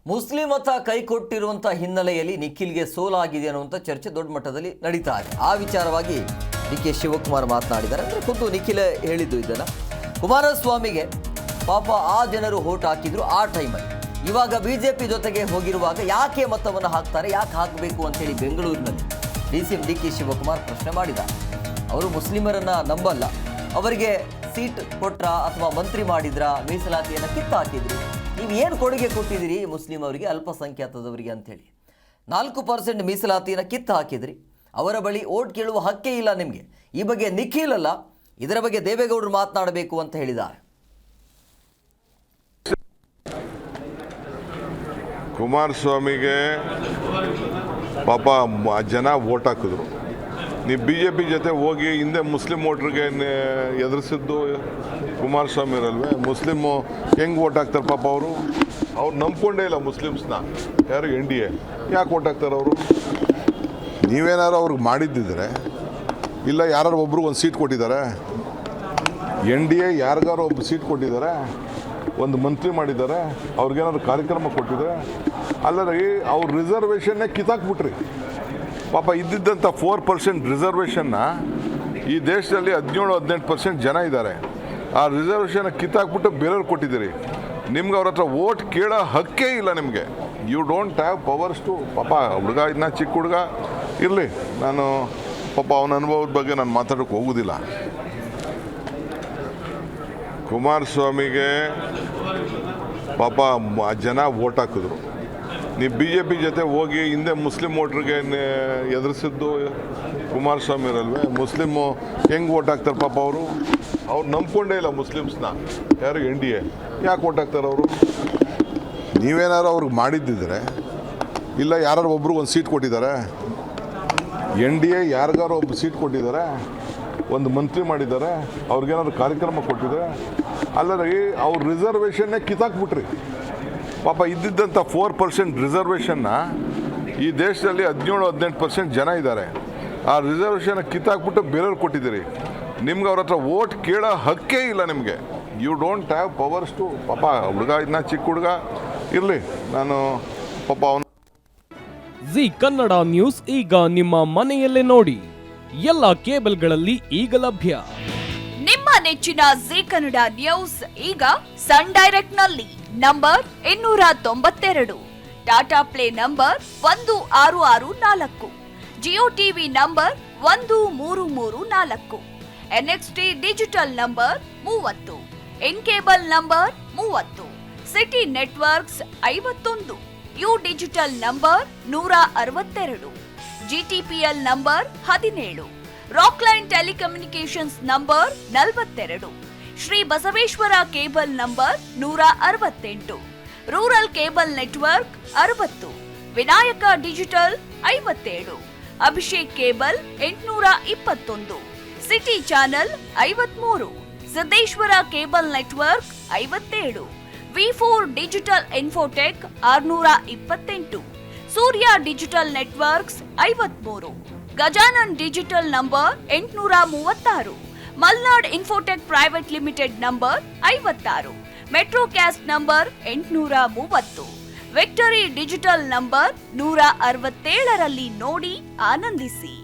Muslim ಮತ ಕೈಕೊಟ್ಟಿರುವಂತಹ ಹಿನ್ನೆಲೆಯಲ್ಲಿ ನಿಖಿಲ್ಗೆ ಸೋಲಾಗಿದೆ ಅನ್ನುವಂಥ ಚರ್ಚೆ ದೊಡ್ಡ ಮಟ್ಟದಲ್ಲಿ ನಡೀತಾ ಇದೆ. ಆ ವಿಚಾರವಾಗಿ ಡಿ.ಕೆ. ಶಿವಕುಮಾರ್ ಮಾತನಾಡಿದ್ದಾರೆ. ಅಂದರೆ ಖುದ್ದು ನಿಖಿಲ್ ಹೇಳಿದ್ದು ಇದನ್ನು. ಕುಮಾರಸ್ವಾಮಿಗೆ ಪಾಪ ಆ ಜನರು ವೋಟ್ ಹಾಕಿದ್ರು ಆ ಟೈಮಲ್ಲಿ. ಇವಾಗ ಬಿಜೆಪಿ ಜೊತೆಗೆ ಹೋಗಿರುವಾಗ ಯಾಕೆ ಮತವನ್ನು ಹಾಕ್ತಾರೆ, ಯಾಕೆ ಹಾಕಬೇಕು ಅಂತೇಳಿ ಬೆಂಗಳೂರಿನಲ್ಲಿ ಡಿ.ಸಿ.ಎಂ ಡಿ.ಕೆ. ಶಿವಕುಮಾರ್ ಪ್ರಶ್ನೆ ಮಾಡಿದ್ದಾರೆ. ಅವರು ಮುಸ್ಲಿಮರನ್ನು ನಂಬಲ್ಲ, ಅವರಿಗೆ ಸೀಟ್ ಕೊಟ್ರ ಅಥವಾ ಮಂತ್ರಿ ಮಾಡಿದ್ರ, ಮೀಸಲಾತಿಯನ್ನು ಕಿತ್ತು ಹಾಕಿದ್ರು, ನೀವು ಏನು ಕೊಡುಗೆ ಕೊಟ್ಟಿದ್ದೀರಿ ಮುಸ್ಲಿಂ ಅವರಿಗೆ, ಅಲ್ಪಸಂಖ್ಯಾತದವರಿಗೆ ಅಂಥೇಳಿ 4% ಮೀಸಲಾತಿಯನ್ನು ಕಿತ್ತು ಹಾಕಿದ್ರಿ, ಅವರ ಬಳಿ ಓಟ್ ಕೇಳುವ ಹಕ್ಕೇ ಇಲ್ಲ ನಿಮಗೆ. ಈ ಬಗ್ಗೆ ನಿಖಿಲ್ ಅಲ್ಲ, ಇದರ ಬಗ್ಗೆ ದೇವೇಗೌಡರು ಮಾತನಾಡಬೇಕು ಅಂತ ಹೇಳಿದ್ದಾರೆ. ಕುಮಾರಸ್ವಾಮಿಗೆ ಪಾಪ ಜನ ವೋಟ್ ಹಾಕಿದ್ರು. ನೀವು BJP ಜೊತೆ ಹೋಗಿ ಹಿಂದೆ ಮುಸ್ಲಿಂ ವೋಟ್ರಿಗೆ ಎದುರಿಸಿದ್ದು ಕುಮಾರಸ್ವಾಮಿ ಇರಲ್ವೇ? ಮುಸ್ಲಿಮು ಹೆಂಗೆ ವೋಟ್ ಹಾಕ್ತಾರೆ ಪಾಪ ಅವರು ನಂಬ್ಕೊಂಡೇ ಇಲ್ಲ ಮುಸ್ಲಿಮ್ಸ್ನ. ಯಾರು NDA ಯಾಕೆ ವೋಟ್ ಹಾಕ್ತಾರೆ ಅವರು? ನೀವೇನಾರು ಅವ್ರಿಗೆ ಮಾಡಿದ್ದಿದ್ರೆ, ಇಲ್ಲ ಯಾರು ಒಬ್ರಿಗೆ ಒಂದು ಸೀಟ್ ಕೊಟ್ಟಿದ್ದಾರೆ, NDA ಯಾರಿಗಾರು ಒಬ್ಬ ಸೀಟ್ ಕೊಟ್ಟಿದ್ದಾರೆ, ಒಂದು ಮಂತ್ರಿ ಮಾಡಿದ್ದಾರೆ, ಅವ್ರಿಗೇನಾದ್ರು ಕಾರ್ಯಕ್ರಮ ಕೊಟ್ಟಿದ್ದಾರೆ, ಅಲ್ಲರಿ ಅವ್ರ ರಿಸರ್ವೇಷನ್ನೇ ಕಿತ್ತಾಕ್ಬಿಟ್ರಿ. ಪಾಪ ಇದ್ದಿದ್ದಂಥ 4% ರಿಸರ್ವೇಷನ್ನ ಈ ದೇಶದಲ್ಲಿ 17-18% ಜನ ಇದ್ದಾರೆ. ಆ ರಿಸರ್ವೇಷನ್ನ ಕಿತ್ತಾಕ್ಬಿಟ್ಟು ಬೇರೆಯವ್ರು ಕೊಟ್ಟಿದ್ದೀರಿ. ನಿಮ್ಗೆ ಅವ್ರ ಹತ್ರ ವೋಟ್ ಕೇಳೋ ಹಕ್ಕೇ ಇಲ್ಲ ನಿಮಗೆ. You don't have powers to. ಪಾಪ ಹುಡುಗ ಇದನ್ನ ಚಿಕ್ಕ ಹುಡುಗ ಇರಲಿ, ನಾನು ಪಾಪ ಅವನ ಅನುಭವದ ಬಗ್ಗೆ ನಾನು ಮಾತಾಡೋಕ್ಕೆ ಹೋಗೋದಿಲ್ಲ. ಕುಮಾರಸ್ವಾಮಿಗೆ ಪಾಪ ಜನ ವೋಟ್ ಹಾಕಿದ್ರು. ನೀವು BJP ಜೊತೆ ಹೋಗಿ ಹಿಂದೆ ಮುಸ್ಲಿಂ ವೋಟ್ರಿಗೆ ಎದುರಿಸಿದ್ದು ಕುಮಾರಸ್ವಾಮಿ ಇರಲ್ವೇ? ಮುಸ್ಲಿಮು ಹೆಂಗೆ ವೋಟ್ ಹಾಕ್ತಾರೆ ಪಾಪ ಅವರು ನಂಬ್ಕೊಂಡೇ ಇಲ್ಲ ಮುಸ್ಲಿಮ್ಸ್ನ. ಯಾರು NDA ಯಾಕೆ ವೋಟ್ ಹಾಕ್ತಾರೆ ಅವರು? ನೀವೇನಾರು ಅವ್ರಿಗೆ ಮಾಡಿದ್ದಿದ್ರೆ, ಇಲ್ಲ ಯಾರು ಒಬ್ರಿಗೆ ಒಂದು ಸೀಟ್ ಕೊಟ್ಟಿದ್ದಾರೆ, NDA ಯಾರಿಗಾರು ಒಬ್ಬ ಸೀಟ್ ಕೊಟ್ಟಿದ್ದಾರೆ, ಒಂದು ಮಂತ್ರಿ ಮಾಡಿದ್ದಾರೆ, ಅವ್ರಿಗೇನಾದ್ರು ಕಾರ್ಯಕ್ರಮ ಕೊಟ್ಟಿದ್ದಾರೆ, ಅಲ್ಲರಿ ಅವ್ರ ರಿಸರ್ವೇಷನ್ನೇ ಕಿತ್ತಾಕ್ಬಿಟ್ರಿ. ಪಾಪ ಇದ್ದಿದ್ದಂಥ 4% ರಿಸರ್ವೇಷನ್ನ ಈ ದೇಶದಲ್ಲಿ 17-18% ಜನ ಇದ್ದಾರೆ. ಆ ರಿಸರ್ವೇಷನ್ನ ಕಿತ್ತಾಕ್ಬಿಟ್ಟು ಬೇರೆಯವ್ರು ಕೊಟ್ಟಿದ್ದೀರಿ. ನಿಮ್ಗೆ ಅವ್ರ ಹತ್ರ ವೋಟ್ ಕೇಳೋ ಹಕ್ಕೇ ಇಲ್ಲ ನಿಮಗೆ. You don't have powers to. ಪಾಪ ಹುಡುಗ ಇದನ್ನ ಚಿಕ್ಕ ಹುಡುಗ ಇರಲಿ, ನಾನು ಪಾಪ ಅವನು. ಜಿ ಕನ್ನಡ ನ್ಯೂಸ್ ಈಗ ನಿಮ್ಮ ಮನೆಯಲ್ಲೇ ನೋಡಿ, ಎಲ್ಲ ಕೇಬಲ್ಗಳಲ್ಲಿ ಈಗ ಲಭ್ಯ. ನಿಮ್ಮ ನೆಚ್ಚಿನ ಜಿ ಕನ್ನಡ ನ್ಯೂಸ್ ಈಗ ಸನ್ ಡೈರೆಕ್ಟ್ ನಲ್ಲಿ number 292, Tata play number 1664, Jio TV number 1334, NXT digital number 30, in cable number 30, city networks 51, U digital number 162, GTPL number 17, Rockline telecommunications number 42, Shri Basaveshwara cable number 168, rural cable network 60, Vinayaka digital 57, Abhishek cable 821, city channel 53, Siddeshwara cable network 57, V4 digital Infotech 628, Surya digital networks 53, Gajanan digital number 836, Malnad Infotech Private Limited number 56, Metrocast number 830, Victory digital number 167ರಲ್ಲಿ ನೋಡಿ ಆನಂದಿಸಿ.